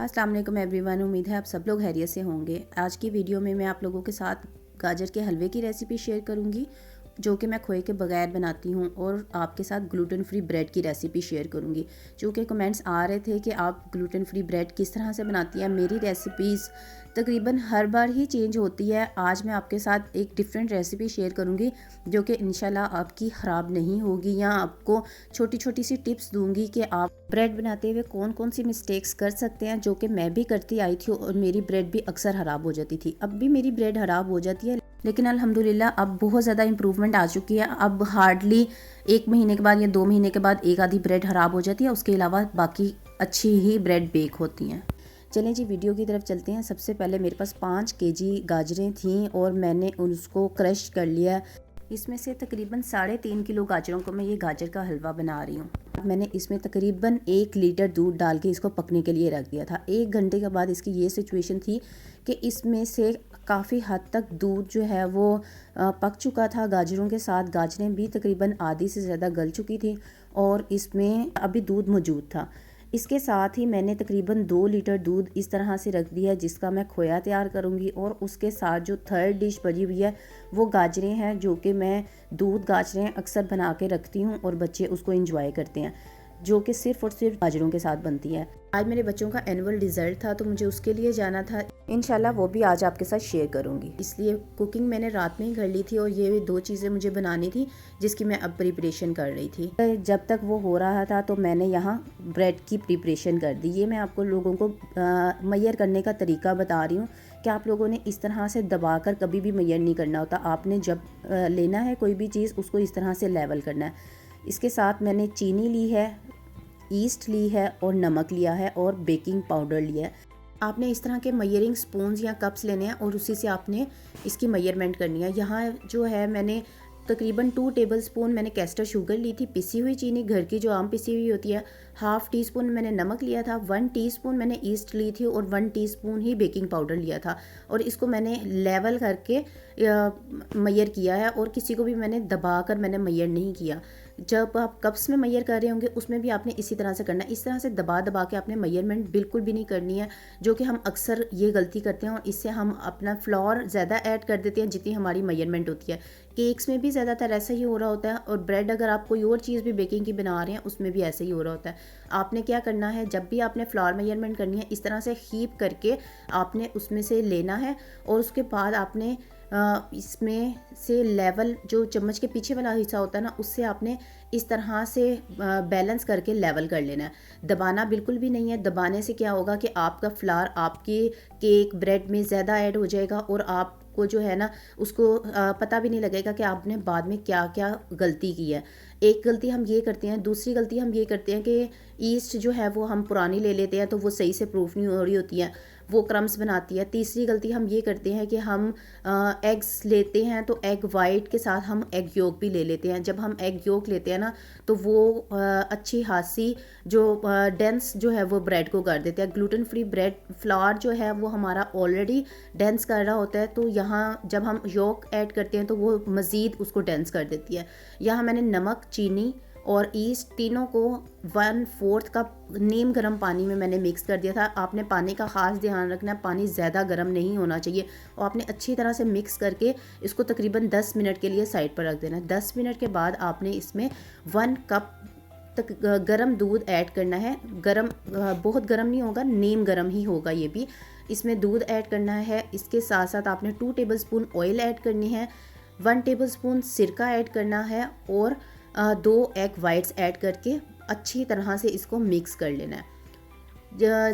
अस्सलाम वालेकुम एवरीवन। उम्मीद है आप सब लोग खैरियत से होंगे। आज की वीडियो में मैं आप लोगों के साथ गाजर के हलवे की रेसिपी शेयर करूंगी, जो कि मैं खोए के बगैर बनाती हूं, और आपके साथ ग्लूटेन फ्री ब्रेड की रेसिपी शेयर करूंगी। चूँकि कमेंट्स आ रहे थे कि आप ग्लूटेन फ्री ब्रेड किस तरह से बनाती हैं। मेरी रेसिपीज़ तकरीबन हर बार ही चेंज होती है। आज मैं आपके साथ एक डिफरेंट रेसिपी शेयर करूंगी, जो कि इंशाल्लाह आपकी ख़राब नहीं होगी, या आपको छोटी छोटी सी टिप्स दूंगी कि आप ब्रेड बनाते हुए कौन कौन सी मिस्टेक्स कर सकते हैं, जो कि मैं भी करती आई थी और मेरी ब्रेड भी अक्सर ख़राब हो जाती थी। अब भी मेरी ब्रेड ख़राब हो जाती है, लेकिन अल्हम्दुलिल्लाह अब बहुत ज़्यादा इम्प्रूवमेंट आ चुकी है। अब हार्डली 1 महीने के बाद या 2 महीने के बाद एक आधी ब्रेड ख़राब हो जाती है, उसके अलावा बाकी अच्छी ही ब्रेड बेक होती हैं। चलें जी, वीडियो की तरफ चलते हैं। सबसे पहले मेरे पास 5 केजी गाजरें थीं और मैंने उसको क्रश कर लिया। इसमें से तकरीबन 3.5 किलो गाजरों को मैं ये गाजर का हलवा बना रही हूँ। मैंने इसमें तकरीबन 1 लीटर दूध डाल के इसको पकने के लिए रख दिया था। 1 घंटे के बाद इसकी ये सिचुएशन थी कि इसमें से काफ़ी हद तक दूध जो है वो पक चुका था। गाजरों के साथ गाजरें भी तकरीबन आधी से ज़्यादा गल चुकी थी और इसमें अभी दूध मौजूद था। इसके साथ ही मैंने तकरीबन 2 लीटर दूध इस तरह से रख दिया, जिसका मैं खोया तैयार करूंगी। और उसके साथ जो थर्ड डिश बची हुई है वो गाजरें हैं, जो कि मैं दूध गाजरें अक्सर बना के रखती हूँ और बच्चे उसको एंजॉय करते हैं, जो कि सिर्फ़ और सिर्फ गाजरों के साथ बनती है। आज मेरे बच्चों का एनुअल रिज़ल्ट था, तो मुझे उसके लिए जाना था। इंशाल्लाह वो भी आज आपके साथ शेयर करूंगी। इसलिए कुकिंग मैंने रात में ही कर ली थी और ये 2 चीज़ें मुझे बनानी थी, जिसकी मैं अब प्रिपरेशन कर रही थी। जब तक वो हो रहा था तो मैंने यहाँ ब्रेड की प्रिपरेशन कर दी। ये मैं आपको लोगों को मैयर करने का तरीका बता रही हूँ कि आप लोगों ने इस तरह से दबाकर कभी भी मैयर नहीं करना होता। आपने जब लेना है कोई भी चीज़, उसको इस तरह से लेवल करना है। इसके साथ मैंने चीनी ली है, ईस्ट ली है और नमक लिया है और बेकिंग पाउडर लिया है। आपने इस तरह के मेजरिंग स्पून्स या कप्स लेने हैं और उसी से आपने इसकी मेजरमेंट करनी है। यहाँ जो है मैंने तकरीबन 2 टेबलस्पून मैंने कैस्टर शुगर ली थी, पिसी हुई चीनी घर की जो आम पिसी हुई होती है। हाफ़ टी स्पून मैंने नमक लिया था, 1 टीस्पून मैंने ईस्ट ली थी और 1 टीस्पून ही बेकिंग पाउडर लिया था। और इसको मैंने लेवल करके मैयर किया है, और किसी को भी मैंने दबाकर मैंने मैयर नहीं किया। जब आप कप्स में मैयर कर रहे होंगे उसमें भी आपने इसी तरह से करना है। इस तरह से दबा दबा के आपने मैयरमेंट बिल्कुल भी नहीं करनी है, जो कि हम अक्सर ये गलती करते हैं, और इससे हम अपना फ्लोर ज़्यादा ऐड कर देते हैं जितनी हमारी मैयरमेंट होती है। केक्स में भी ज़्यादातर ऐसा ही हो रहा होता है, और ब्रेड अगर आप कोई और चीज़ भी बेकिंग की बना रहे हैं उसमें भी ऐसा ही हो रहा होता है। आपने क्या करना है, जब भी आपने फ्लोर मेजरमेंट करनी है, इस तरह से हीप करके आपने उसमें से लेना है, और उसके बाद आपने इसमें से लेवल जो चम्मच के पीछे वाला हिस्सा होता है ना, उससे आपने इस तरह से बैलेंस करके लेवल कर लेना है। दबाना बिल्कुल भी नहीं है। दबाने से क्या होगा कि आपका फ्लावर आपके केक ब्रेड में ज़्यादा ऐड हो जाएगा, और आपको जो है ना उसको पता भी नहीं लगेगा कि आपने बाद में क्या क्या गलती की है। एक गलती हम ये करते हैं। दूसरी गलती हम ये करते हैं कि ईस्ट जो है वो हम पुरानी ले लेते हैं, तो वो सही से प्रूफ नहीं हो रही होती है, वो क्रम्स बनाती है। तीसरी गलती हम ये करते हैं कि हम एग्स लेते हैं, तो एग वाइट के साथ हम एग योक भी ले लेते हैं। जब हम एग योक लेते हैं ना, तो वो अच्छी खासी जो डेंस जो है वो ब्रेड को कर देते हैं। ग्लूटेन फ्री ब्रेड फ्लावर जो है वो हमारा ऑलरेडी डेंस कर रहा होता है, तो यहाँ जब हम योक ऐड करते हैं तो वो मज़ीद उसको डेंस कर देती है। यहाँ मैंने नमक, चीनी और ईस्ट तीनों को 1/4 कप नीम गर्म पानी में मैंने मिक्स कर दिया था। आपने पानी का ख़ास ध्यान रखना है, पानी ज़्यादा गर्म नहीं होना चाहिए, और आपने अच्छी तरह से मिक्स करके इसको तकरीबन 10 मिनट के लिए साइड पर रख देना है। 10 मिनट के बाद आपने इसमें 1 कप तक गर्म दूध ऐड करना है। गर्म बहुत गर्म नहीं होगा, नीम गर्म ही होगा ये भी। इसमें दूध ऐड करना है। इसके साथ साथ आपने 2 टेबलस्पून ऑयल ऐड करनी है, 1 टेबलस्पून सिरका ऐड करना है, और 2 एग वाइट्स ऐड करके अच्छी तरह से इसको मिक्स कर लेना है।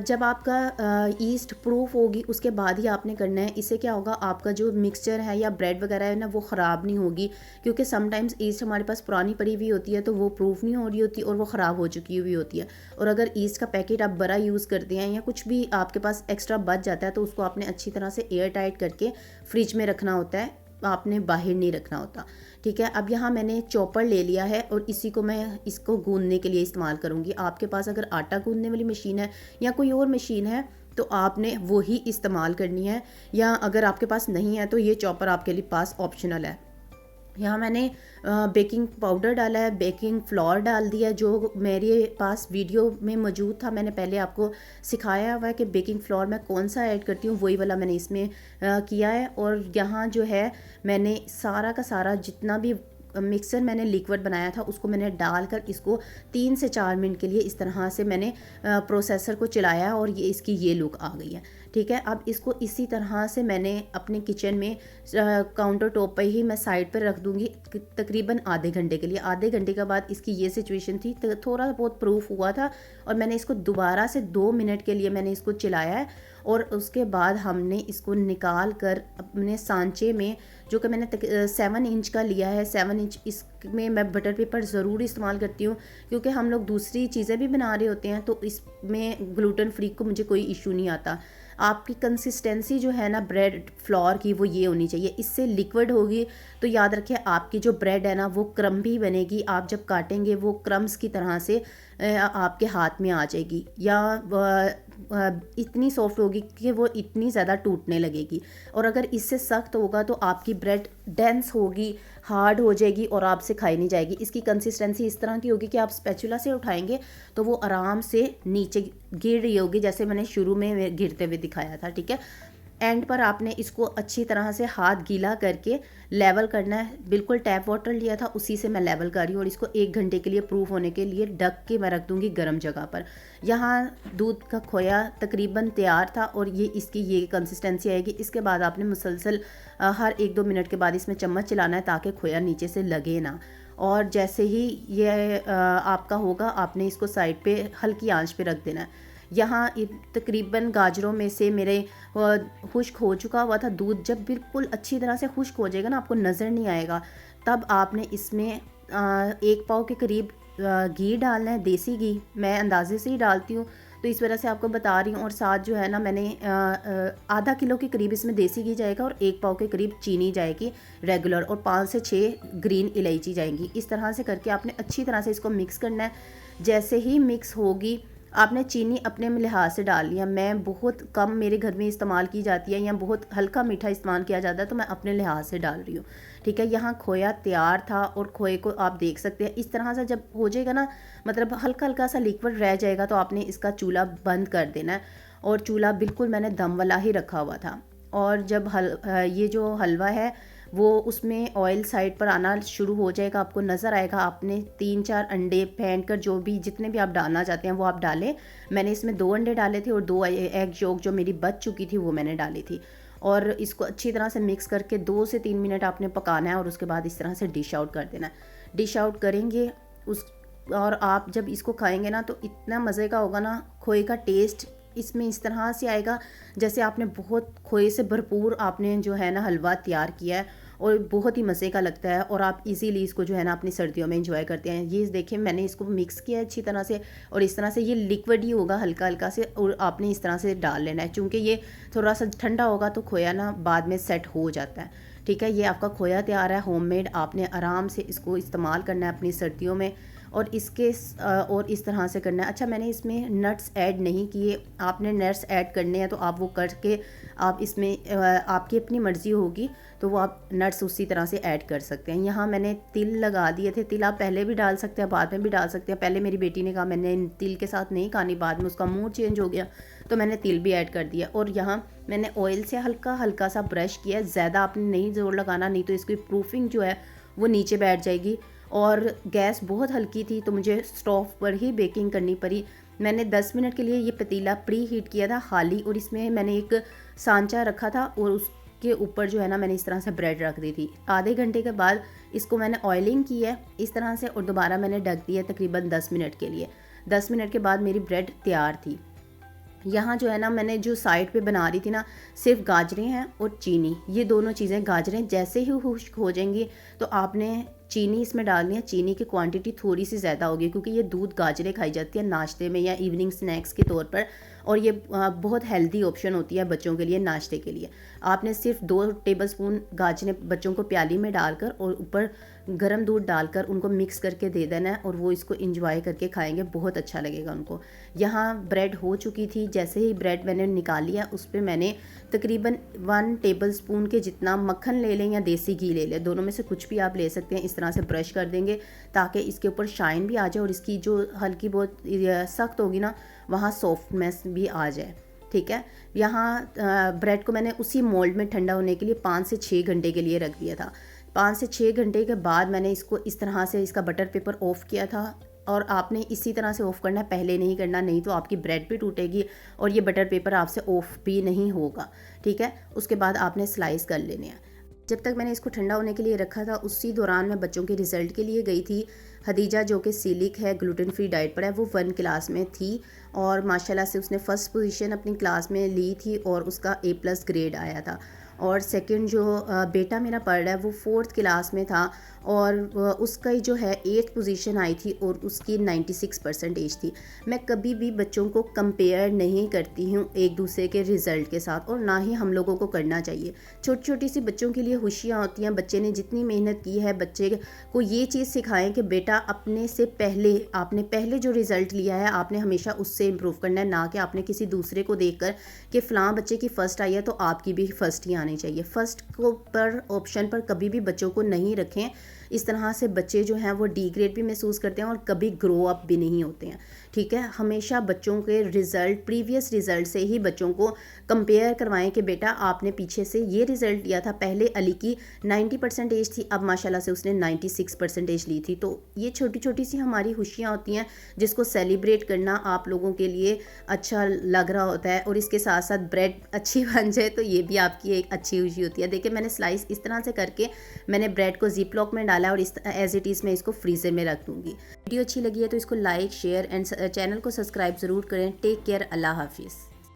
जब आपका ईस्ट प्रूफ होगी उसके बाद ही आपने करना है। इससे क्या होगा, आपका जो मिक्सचर है या ब्रेड वगैरह है ना, वो ख़राब नहीं होगी, क्योंकि समटाइम्स ईस्ट हमारे पास पुरानी पड़ी हुई होती है, तो वो प्रूफ नहीं हो रही होती और वो ख़राब हो चुकी हुई होती है। और अगर ईस्ट का पैकेट आप बड़ा यूज़ करते हैं या कुछ भी आपके पास एक्स्ट्रा बच जाता है, तो उसको आपने अच्छी तरह से एयर टाइट करके फ्रिज में रखना होता है, आपने बाहर नहीं रखना होता। ठीक है, अब यहाँ मैंने चॉपर ले लिया है और इसी को मैं इसको गूंदने के लिए इस्तेमाल करूँगी। आपके पास अगर आटा गूंदने वाली मशीन है या कोई और मशीन है तो आपने वो ही इस्तेमाल करनी है, या अगर आपके पास नहीं है तो ये चॉपर आपके लिए पास ऑप्शनल है। यहाँ मैंने बेकिंग पाउडर डाला है, बेकिंग फ्लोर डाल दिया जो मेरे पास वीडियो में मौजूद था। मैंने पहले आपको सिखाया हुआ है कि बेकिंग फ्लोर मैं कौन सा ऐड करती हूँ, वही वाला मैंने इसमें किया है। और यहाँ जो है मैंने सारा का सारा जितना भी मिक्सर मैंने लिक्विड बनाया था उसको मैंने डालकर इसको 3 से 4 मिनट के लिए इस तरह से मैंने प्रोसेसर को चलाया और ये इसकी ये लुक आ गई है। ठीक है, अब इसको इसी तरह से मैंने अपने किचन में काउंटर टॉप पर ही मैं साइड पर रख दूँगी तकरीबन आधे घंटे के लिए। आधे घंटे के बाद इसकी ये सिचुएशन थी, तो थोड़ा बहुत प्रूफ हुआ था और मैंने इसको दोबारा से 2 मिनट के लिए मैंने इसको चलाया है। और उसके बाद हमने इसको निकाल कर अपने सांचे में, जो कि मैंने 7 इंच का लिया है, 7 इंच, इसमें मैं बटर पेपर ज़रूर इस्तेमाल करती हूँ क्योंकि हम लोग दूसरी चीज़ें भी बना रहे होते हैं, तो इसमें ग्लूटेन फ्री को मुझे कोई इशू नहीं आता। आपकी कंसिस्टेंसी जो है ना ब्रेड फ्लोर की, वो ये होनी चाहिए। इससे लिक्विड होगी तो याद रखिए आपकी जो ब्रेड है ना वो क्रम्बी बनेगी। आप जब काटेंगे वो क्रम्स की तरह से आपके हाथ में आ जाएगी, या इतनी सॉफ्ट होगी कि वो इतनी ज़्यादा टूटने लगेगी। और अगर इससे सख्त होगा तो आपकी ब्रेड डेंस होगी, हार्ड हो जाएगी और आपसे खाई नहीं जाएगी। इसकी कंसिस्टेंसी इस तरह की होगी कि आप स्पैचुला से उठाएंगे तो वो आराम से नीचे गिर रही होगी, जैसे मैंने शुरू में गिरते हुए दिखाया था। ठीक है, एंड पर आपने इसको अच्छी तरह से हाथ गीला करके लेवल करना है। बिल्कुल टैप वाटर लिया था उसी से मैं लेवल कर रही हूँ और इसको 1 घंटे के लिए प्रूफ होने के लिए ढक के मैं रख दूँगी गर्म जगह पर। यहाँ दूध का खोया तकरीबन तैयार था और ये इसकी ये कंसिस्टेंसी आएगी। इसके बाद आपने मुसलसल हर 1-2 मिनट के बाद इसमें चम्मच चलाना है ताकि खोया नीचे से लगे ना। और जैसे ही ये आपका होगा आपने इसको साइड पे हल्की आंच पे रख देना है। यहाँ तकरीबन गाजरों में से मेरे खुश्क हो चुका हुआ था दूध। जब बिल्कुल अच्छी तरह से खुश्क हो जाएगा ना, आपको नज़र नहीं आएगा, तब आपने इसमें 1 पाव के करीब घी डालना है। देसी घी मैं अंदाजे से ही डालती हूँ तो इस वजह से आपको बता रही हूँ। और साथ जो है ना मैंने आधा किलो के करीब इसमें देसी घी जाएगा और 1 पाव के करीब चीनी जाएगी रेगुलर, और 5 से 6 ग्रीन इलायची जाएंगी। इस तरह से करके आपने अच्छी तरह से इसको मिक्स करना है। जैसे ही मिक्स होगी आपने चीनी अपने लिहाज से डाल लिया। मैं बहुत कम मेरे घर में इस्तेमाल की जाती है या बहुत हल्का मीठा इस्तेमाल किया जाता है, तो मैं अपने लिहाज से डाल रही हूँ। ठीक है, यहाँ खोया तैयार था और खोए को आप देख सकते हैं इस तरह से जब हो जाएगा ना, मतलब हल्का हल्का सा लिक्विड रह जाएगा, तो आपने इसका चूल्हा बंद कर देना है। और चूल्हा बिल्कुल मैंने दम वाला ही रखा हुआ था। और जब ये जो हलवा है वो उसमें ऑयल साइड पर आना शुरू हो जाएगा, आपको नज़र आएगा। आपने 3-4 अंडे फेंट कर जो भी जितने भी आप डालना चाहते हैं वो आप डालें। मैंने इसमें 2 अंडे डाले थे और 2 एग योक जो मेरी बच चुकी थी वो मैंने डाली थी। और इसको अच्छी तरह से मिक्स करके 2 से 3 मिनट आपने पकाना है और उसके बाद इस तरह से डिश आउट कर देना है। डिश आउट करेंगे और आप जब इसको खाएंगे ना तो इतना मज़े का होगा ना। खोए का टेस्ट इसमें इस तरह से आएगा जैसे आपने बहुत खोए से भरपूर आपने जो है ना हलवा तैयार किया है, और बहुत ही मज़े का लगता है। और आप इजीली इसको जो है ना अपनी सर्दियों में एंजॉय करते हैं। ये देखिए मैंने इसको मिक्स किया है अच्छी तरह से, और इस तरह से ये लिक्विड ही होगा हल्का हल्का से, और आपने इस तरह से डाल लेना है। चूँकि ये थोड़ा सा ठंडा होगा तो खोया ना बाद में सेट हो जाता है। ठीक है, ये आपका खोया तैयार है होममेड। आपने आराम से इसको इस्तेमाल करना है अपनी सर्दियों में, और इसके और इस तरह से करना है। अच्छा, मैंने इसमें नट्स ऐड नहीं किए। आपने नट्स ऐड करने हैं तो आप वो करके आप इसमें आपकी अपनी मर्ज़ी होगी तो वो आप नट्स उसी तरह से ऐड कर सकते हैं। यहाँ मैंने तिल लगा दिए थे। तिल आप पहले भी डाल सकते हैं, बाद में भी डाल सकते हैं। पहले मेरी बेटी ने कहा मैंने तिल के साथ नहीं खानी, बाद में उसका मूड चेंज हो गया तो मैंने तिल भी ऐड कर दिया। और यहाँ मैंने ऑयल से हल्का हल्का सा ब्रश किया, ज़्यादा आपने नहीं ज़ोर लगाना, नहीं तो इसकी प्रूफिंग जो है वो नीचे बैठ जाएगी। और गैस बहुत हल्की थी तो मुझे स्टोव पर ही बेकिंग करनी पड़ी। मैंने 10 मिनट के लिए ये पतीला प्री हीट किया था खाली, और इसमें मैंने एक सांचा रखा था और उसके ऊपर जो है ना मैंने इस तरह से ब्रेड रख दी थी। आधे घंटे के बाद इसको मैंने ऑयलिंग की है इस तरह से, और दोबारा मैंने ढक दिया तकरीबन 10 मिनट के लिए। 10 मिनट के बाद मेरी ब्रेड तैयार थी। यहाँ जो है ना मैंने जो साइड पे बना रही थी ना, सिर्फ गाजरें हैं और चीनी, ये दोनों चीज़ें। गाजरें जैसे ही खुश्क हो जाएंगी तो आपने चीनी इसमें डालनी है। चीनी की क्वांटिटी थोड़ी सी ज़्यादा होगी क्योंकि ये दूध गाजरें खाई जाती है नाश्ते में या इवनिंग स्नैक्स के तौर पर, और ये बहुत हेल्दी ऑप्शन होती है बच्चों के लिए नाश्ते के लिए। आपने सिर्फ 2 टेबलस्पून गाजरें बच्चों को प्याली में डालकर और ऊपर गर्म दूध डालकर उनको मिक्स करके दे देना है और वो इसको इंजॉय करके खाएंगे, बहुत अच्छा लगेगा उनको। यहाँ ब्रेड हो चुकी थी, जैसे ही ब्रेड मैंने निकाल लिया उस पर मैंने तकरीबन 1 टेबलस्पून के जितना मक्खन ले लें या देसी घी ले लें, दोनों में से कुछ भी आप ले सकते हैं। इस तरह से ब्रश कर देंगे ताकि इसके ऊपर शाइन भी आ जाए और इसकी जो हल्की बहुत सख्त होगी ना वहाँ सॉफ्टनेस भी आ जाए। ठीक है, यहाँ ब्रेड को मैंने उसी मोल्ड में ठंडा होने के लिए 5 से 6 घंटे के लिए रख दिया था। 5 से 6 घंटे के बाद मैंने इसको इस तरह से इसका बटर पेपर ऑफ़ किया था, और आपने इसी तरह से ऑफ़ करना है, पहले नहीं करना, नहीं तो आपकी ब्रेड भी टूटेगी और ये बटर पेपर आपसे ऑफ़ भी नहीं होगा। ठीक है, उसके बाद आपने स्लाइस कर लेने हैं। जब तक मैंने इसको ठंडा होने के लिए रखा था उसी दौरान मैं बच्चों के रिज़ल्ट के लिए गई थी। हदीजा जो कि सीलिक है, ग्लूटेन फ्री डाइट पर है, वो 1 क्लास में थी और माशाल्लाह से उसने फ़र्स्ट पोजीशन अपनी क्लास में ली थी और उसका A+ ग्रेड आया था। और सेकंड जो बेटा मेरा पढ़ रहा है वो 4th क्लास में था और उसका जो है 8th पोजीशन आई थी और उसकी 96% थी। मैं कभी भी बच्चों को कंपेयर नहीं करती हूँ एक दूसरे के रिज़ल्ट के साथ, और ना ही हम लोगों को करना चाहिए। छोटी छोटी सी बच्चों के लिए खुशियाँ होती हैं, बच्चे ने जितनी मेहनत की है, बच्चे को ये चीज़ सिखाएं कि बेटा अपने से पहले, आपने पहले जो रिज़ल्ट लिया है आपने हमेशा उससे इम्प्रूव करना है, ना कि आपने किसी दूसरे को देखकर कि फ़लाँ बच्चे की फ़र्स्ट आई है तो आपकी भी फ़र्स्ट ही आनी चाहिए। फ़र्स्ट को पर ऑप्शन पर कभी भी बच्चों को नहीं रखें। इस तरह से बच्चे जो हैं वो डिग्रेड भी महसूस करते हैं और कभी ग्रो अप भी नहीं होते हैं। ठीक है, हमेशा बच्चों के रिज़ल्ट, प्रीवियस रिज़ल्ट से ही बच्चों को कंपेयर करवाएं कि बेटा आपने पीछे से ये रिज़ल्ट लिया था, पहले अली की 90% थी, अब माशाल्लाह से उसने 96% ली थी। तो ये छोटी छोटी सी हमारी खुशियाँ होती हैं जिसको सेलिब्रेट करना आप लोगों के लिए अच्छा लग रहा होता है, और इसके साथ साथ ब्रेड अच्छी बन जाए तो ये भी आपकी एक अच्छी खुशी होती है। देखिए मैंने स्लाइस इस तरह से करके मैंने ब्रेड को ज़िप लॉक में डाला और इस एज इट इज़ मैं इसको फ्रीज़र में रख दूँगी। वीडियो अच्छी लगी है तो इसको लाइक, शेयर एंड चैनल को सब्सक्राइब ज़रूर करें। टेक केयर, अल्लाह हाफिज़।